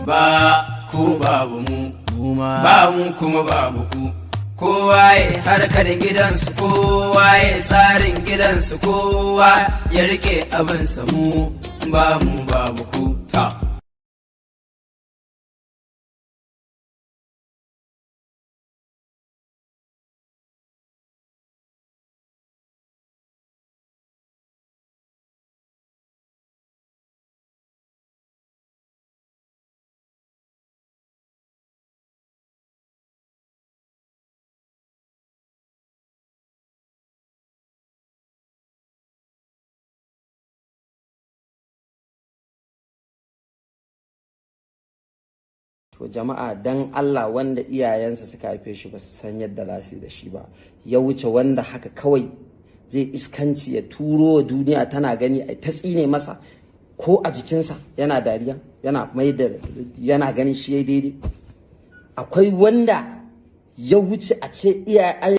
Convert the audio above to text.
ba ku babu mu ba mu kuma babu ku. Kowa ya harkar gidansu, kowa ya tsarin gidansu, kowa ya rike abinsa, mu ba mu babu ku. Ta. To jama'a dan Allah, wanda iyayensa suka haife shi ba su san yadda za su yi da shi ba, ya wuce wanda haka kawai zai iskanci ya turo wa duniya tana gani a ta tsine masa ko a jikinsa yana dariya yana gani shi ya daidai. Akwai wanda ya wuce a ce iyayen